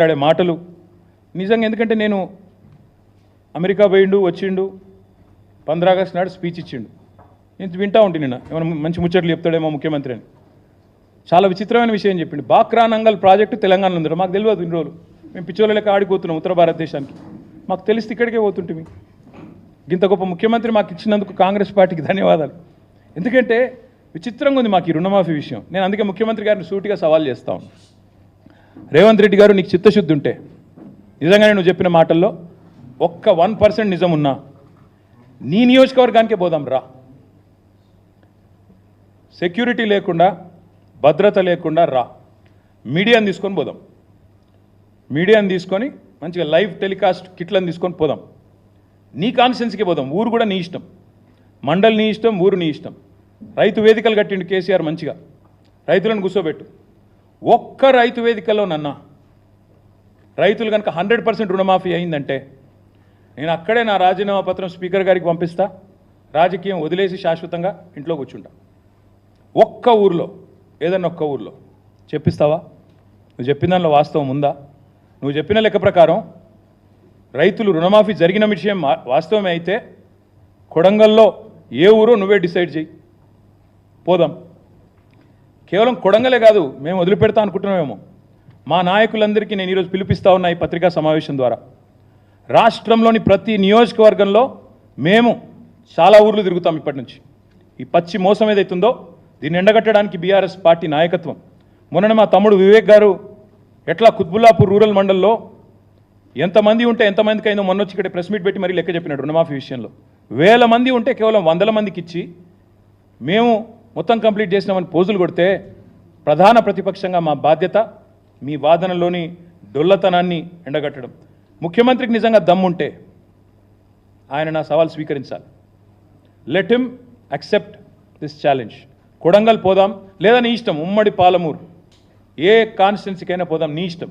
మాట్లాడే మాటలు నిజంగా ఎందుకంటే నేను అమెరికా పోయిండు వచ్చిండు 15 ఆగస్టు నాడు స్పీచ్ ఇచ్చిండు. నేను వింటా ఉంటే నిన్న ఏమైనా మంచి ముచ్చట్లు చెప్తాడేమో ముఖ్యమంత్రి అని. చాలా విచిత్రమైన విషయం చెప్పిండు. బాక్రా నంగల్ ప్రాజెక్టు తెలంగాణలో ఉంది. మాకు తెలియదు ఇన్ని రోజులు. మేము పిచ్చోళ్ళ లెక్క ఆడిపోతున్నాం ఉత్తర భారతదేశానికి. మాకు తెలిస్తే ఇక్కడికే పోతుంటే ఇంత గొప్ప ముఖ్యమంత్రి మాకు ఇచ్చినందుకు కాంగ్రెస్ పార్టీకి ధన్యవాదాలు. ఎందుకంటే విచిత్రంగా ఉంది మాకు ఈ రుణమాఫీ విషయం. నేను అందుకే ముఖ్యమంత్రి గారిని సూటిగా సవాల్ చేస్తా ఉన్నాను. రేవంత్ రెడ్డి గారు, నీకు చిత్తశుద్ధి ఉంటే నిజంగానే నువ్వు చెప్పిన మాటల్లో ఒక్క 1% నిజం ఉన్నా నీ నియోజకవర్గానికే పోదాం రా. సెక్యూరిటీ లేకుండా, భద్రత లేకుండా రా. మీడియాని తీసుకొని పోదాం. మీడియాని తీసుకొని మంచిగా లైవ్ టెలికాస్ట్ కిట్లను తీసుకొని పోదాం. నీ కాన్స్టిట్యున్సీకి పోదాం. ఊరు కూడా నీ ఇష్టం, మండలి నీ ఇష్టం, ఊరు నీ ఇష్టం. రైతు వేదికలు కట్టిండు కేసీఆర్, మంచిగా రైతులను కూర్చోబెట్టు. ఒక్క రైతు వేదికలో రైతులు కనుక 100% రుణమాఫీ అయిందంటే నేను అక్కడే నా రాజీనామా పత్రం స్పీకర్ గారికి పంపిస్తా. రాజకీయం వదిలేసి శాశ్వతంగా ఇంట్లో కూర్చుంటా. ఒక్క ఊరిలో, ఏదన్నా ఒక్క ఊరిలో చెప్పిస్తావా? నువ్వు చెప్పిన దానిలో వాస్తవం ఉందా? నువ్వు చెప్పిన లెక్క ప్రకారం రైతులు రుణమాఫీ జరిగిన విషయం వాస్తవమే అయితే కొడంగల్లో ఏ ఊరో నువ్వే డిసైడ్ చేయి, పోదాం. కేవలం కొడంగలే కాదు, మేము వదిలిపెడతా అనుకుంటున్నామేమో. మా నాయకులందరికీ నేను ఈరోజు పిలిపిస్తా ఉన్నా ఈ పత్రికా సమావేశం ద్వారా. రాష్ట్రంలోని ప్రతి నియోజకవర్గంలో మేము చాలా ఊర్లు తిరుగుతాం ఇప్పటి నుంచి. ఈ పచ్చి మోసం ఏదైతుందో దీన్ని ఎండగట్టడానికి బీఆర్ఎస్ పార్టీ నాయకత్వం. మొన్న మా తమ్ముడు వివేక్ గారు ఎట్లా కుత్బుల్లాపూర్ రూరల్ మండల్లో ఎంతమంది ఉంటే ఎంతమందికి అయిందో మొన్న వచ్చి ఇక్కడ ప్రెస్ మీట్ పెట్టి మరీ లెక్క చెప్పినాడు. రుణమాఫీ విషయంలో 1000 మంది ఉంటే కేవలం 100 మందికి ఇచ్చి మేము మొత్తం కంప్లీట్ చేసినామని పోజులు కొడితే ప్రధాన ప్రతిపక్షంగా మా బాధ్యత మీ వాదనలోని డొల్లతనాన్ని ఎండగట్టడం. ముఖ్యమంత్రికి నిజంగా దమ్ముంటే ఆయన నా సవాల్ స్వీకరించాలి. Let him accept this challenge. Kodangal పోదాం, లేదా నీ ఇష్టం, ఉమ్మడి పాలమూరు ఏ కాన్స్టిట్యున్సీకైనా పోదాం, నీ ఇష్టం.